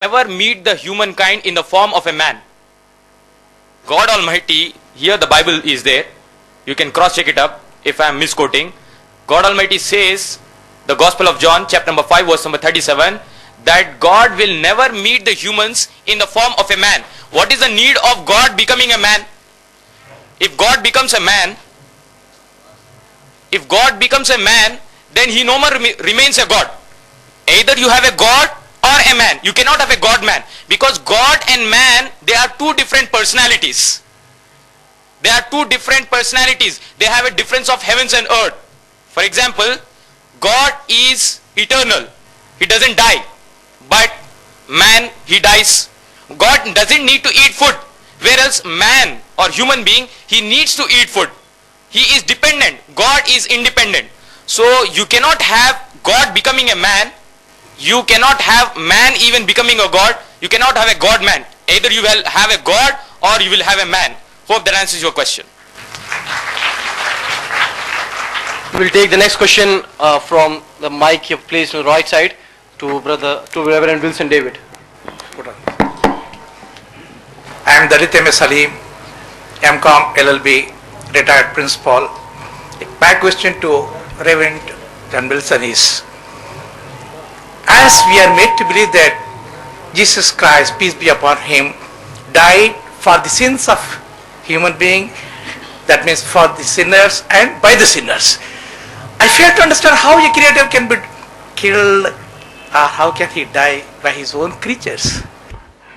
never meet the humankind in the form of a man. God Almighty, here the Bible is there. You can cross check it up if I am misquoting. God Almighty says, the Gospel of John, chapter number 5, verse number 37, that God will never meet the humans in the form of a man. What is the need of God becoming a man? If God becomes a man, then he no more remains a God. Either you have a God or a man. You cannot have a God-man, because God and man, they are two different personalities. They are two different personalities. They have a difference of heavens and earth. For example, God is eternal. He doesn't die. But man, he dies. God doesn't need to eat food. Whereas man or human being, he needs to eat food. He is dependent. God is independent. So you cannot have God becoming a man. You cannot have man even becoming a God. You cannot have a God-man. Either you will have a God or you will have a man. Hope that answers your question. We'll take the next question from the mic you placed on the right side to Reverend Wilson David. I am Dalit M.S. Salim, M.Com LLB, retired principal. My question to Reverend John Wilson is, as we are made to believe that Jesus Christ, peace be upon him, died for the sins of human being, that means for the sinners and by the sinners, I fail to understand how a creator can be killed, or how can he die by his own creatures.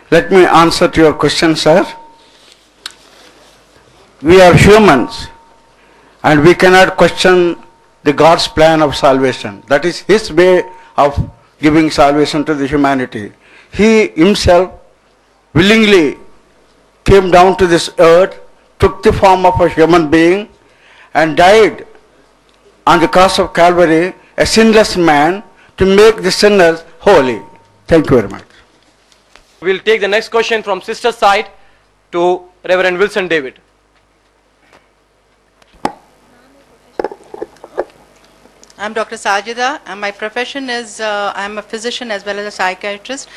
Let me answer to your question, sir. We are humans and we cannot question the God's plan of salvation. That is his way of giving salvation to the humanity. He himself willingly came down to this earth, took the form of a human being and died on the cross of Calvary, a sinless man, to make the sinners holy. Thank you very much. We'll take the next question from sister side to Reverend Wilson David. I'm Dr. Sajida, and my profession is I'm a physician as well as a psychiatrist.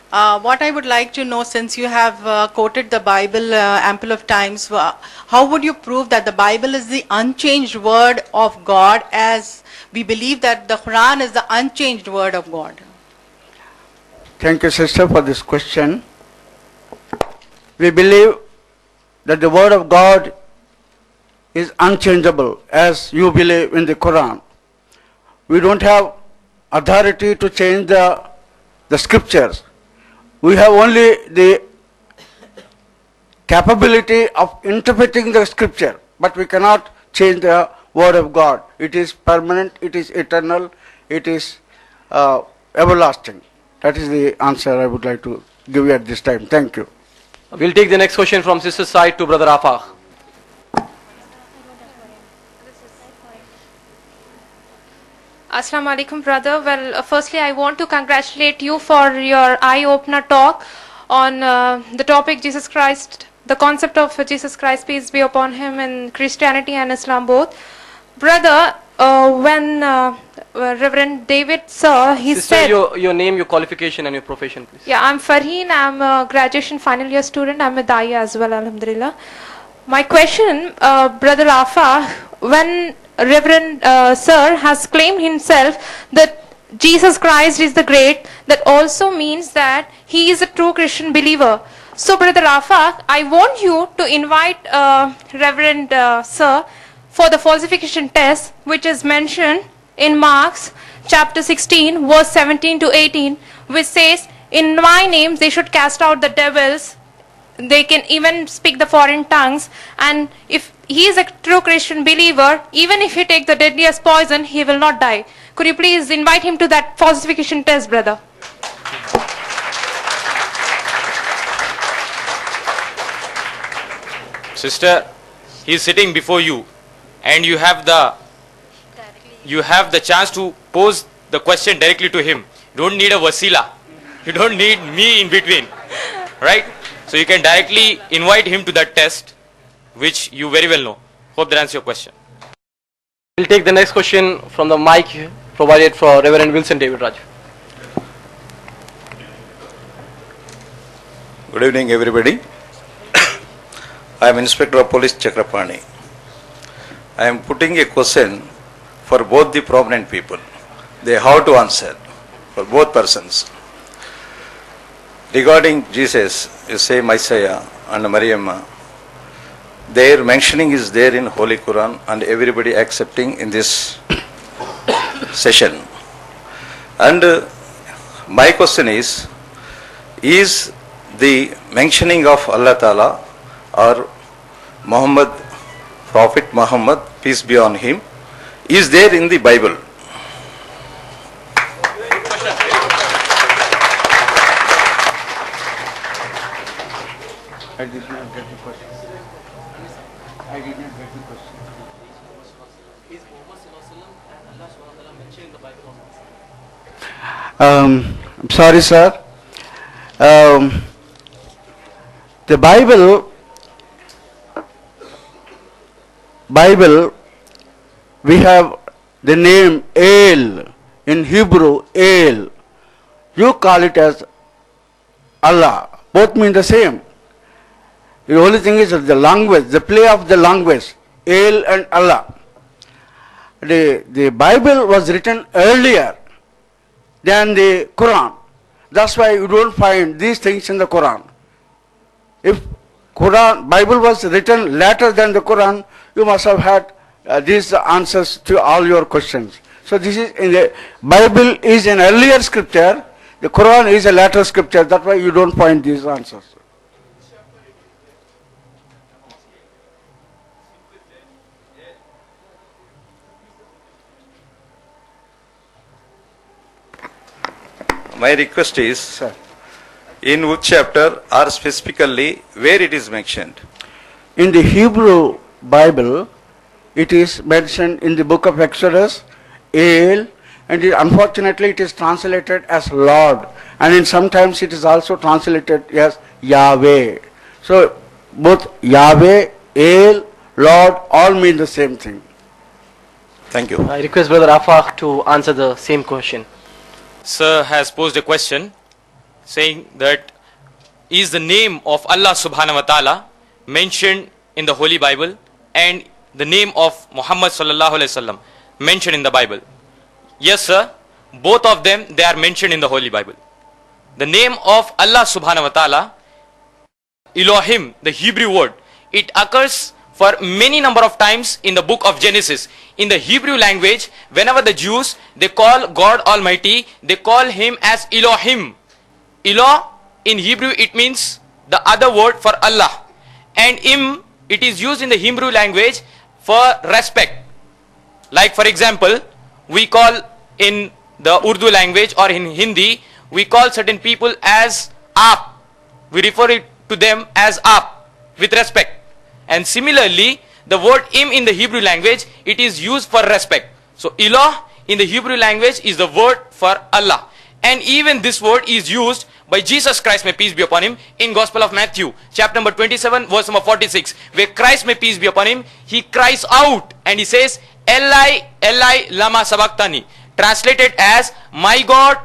What I would like to know, since you have quoted the Bible ample of times, how would you prove that the Bible is the unchanged word of God, as we believe that the Quran is the unchanged word of God? Thank you, sister, for this question. We believe that the word of God is unchangeable, as you believe in the Quran. We don't have authority to change the scriptures. We have only the capability of interpreting the scripture, but we cannot change the word of God. It is permanent, it is eternal, it is everlasting. That is the answer I would like to give you at this time. Thank you. We'll take the next question from sister side to Brother Afaq. Assalamu alaikum, brother. Well, firstly, I want to congratulate you for your eye-opener talk on the topic Jesus Christ, the concept of Jesus Christ, peace be upon him, in Christianity and Islam both. Brother, when Reverend David sir, he sister, said... your name, your qualification and your profession, please. Yeah, I'm Farheen. I'm a graduation final year student. I'm a Daya as well, alhamdulillah. My question, Brother Afaq, when Reverend Sir has claimed himself that Jesus Christ is the great, that also means that he is a true Christian believer. So Brother Afaq, I want you to invite Reverend Sir for the falsification test, which is mentioned in Mark chapter 16 verse 17 to 18, which says, in my name they should cast out the devils, they can even speak the foreign tongues, and if he is a true Christian believer, even if he take the deadliest poison, he will not die. Could you please invite him to that falsification test, brother? Sister, he is sitting before you and you have the chance to pose the question directly to him. You don't need a wasila. You don't need me in between. Right? So you can directly invite him to that test, which you very well know. Hope that answers your question. We'll take the next question from the mic provided for Reverend Wilson David Raj. Good evening, everybody. I am Inspector of Police Chakrapani. I am putting a question for both the prominent people. They have to answer for both persons. Regarding Jesus, you say Messiah and Maryam. Their mentioning is there in Holy Quran and everybody accepting in this session. And my question is the mentioning of Allah Ta'ala or Muhammad, Prophet Muhammad, peace be on him, is there in the Bible? I did not get the question. I did not get the question. Is Muhammad and Allah mentioned in the Bible? I'm sorry, sir. The Bible, we have the name El, in Hebrew, El. You call it as Allah. Both mean the same. The only thing is the language, the play of the language, El and Allah. The Bible was written earlier than the Quran. That's why you don't find these things in the Quran. If Bible was written later than the Quran, you must have had these answers to all your questions. So this is in the Bible is an earlier scripture. The Quran is a later scripture. That's why you don't find these answers. My request is, Sir. in which chapter or specifically where it is mentioned? In the Hebrew Bible, it is mentioned in the book of Exodus, El, and unfortunately it is translated as Lord, and in sometimes it is also translated as Yahweh. So both Yahweh, El, Lord, all mean the same thing. Thank you. I request Brother Rafa to answer the same question. Sir has posed a question saying that is the name of Allah subhanahu wa ta'ala mentioned in the Holy Bible and the name of Muhammad sallallahu alaihi wasallam mentioned in the Bible? Yes, sir. Both of them, they are mentioned in the Holy Bible. The name of Allah subhanahu wa ta'ala, Elohim, the Hebrew word, it occurs for many number of times in the book of Genesis. In the Hebrew language, whenever the Jews, they call God Almighty, they call him as Elohim. Eloh, in Hebrew, it means the other word for Allah. And it is used in the Hebrew language for respect. Like for example, we call in the Urdu language or in Hindi, we call certain people as Aap. We refer to them as Aap with respect. And similarly, the word Im in the Hebrew language, it is used for respect. So Eloh in the Hebrew language is the word for Allah. And even this word is used by Jesus Christ, may peace be upon him, in Gospel of Matthew, chapter number 27, verse number 46, where Christ, may peace be upon him, he cries out and he says, Eli, Eli, lama sabachthani. Translated as, my God,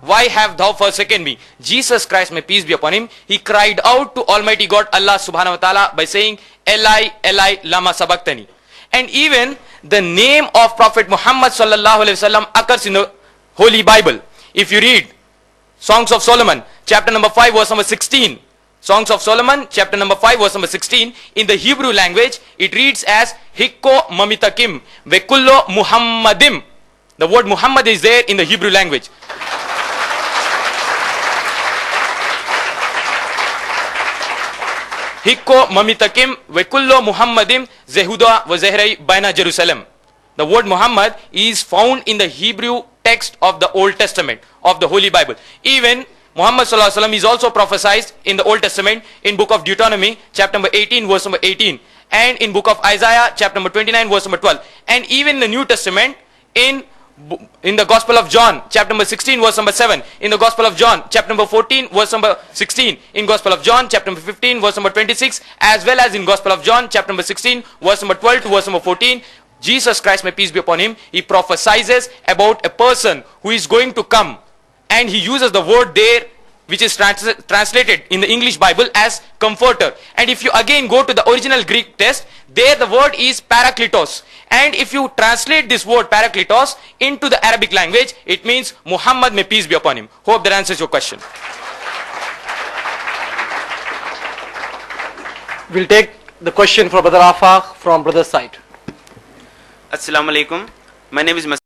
why have thou forsaken me? Jesus Christ, may peace be upon him, he cried out to Almighty God, Allah subhanahu wa ta'ala, by saying, Eli, Eli, lama sabachthani. And even the name of Prophet Muhammad sallallahu alaihi wasallam occurs in the Holy Bible. If you read Songs of Solomon, chapter number 5, verse number 16. Songs of Solomon, chapter number 5, verse number 16. In the Hebrew language, it reads as Hikko mamitakim vekullo Muhammadim. The word Muhammad is there in the Hebrew language. Hikko mamitakim vekullo Muhammadim zehuda wa zehrai baina Jerusalem. The word Muhammad is found in the Hebrew text of the Old Testament of the Holy Bible. Even Muhammad sallallahu alaihi wasallam is also prophesied in the Old Testament in book of Deuteronomy chapter number 18 verse number 18, and in book of Isaiah chapter number 29 verse number 12, and even in the New Testament in the Gospel of John chapter number 16 verse number 7, in the Gospel of John chapter number 14 verse number 16, in Gospel of John chapter number 15 verse number 26, as well as in Gospel of John chapter number 16 verse number 12 to verse number 14. Jesus Christ, may peace be upon him, he prophesies about a person who is going to come, and he uses the word there which is translated in the English Bible as comforter. And if you again go to the original Greek text, there the word is parakletos. And if you translate this word parakletos into the Arabic language, it means Muhammad, may peace be upon him. Hope that answers your question. We'll take the question for Brother Rafa from brother's side. Assalamu alaikum. My name is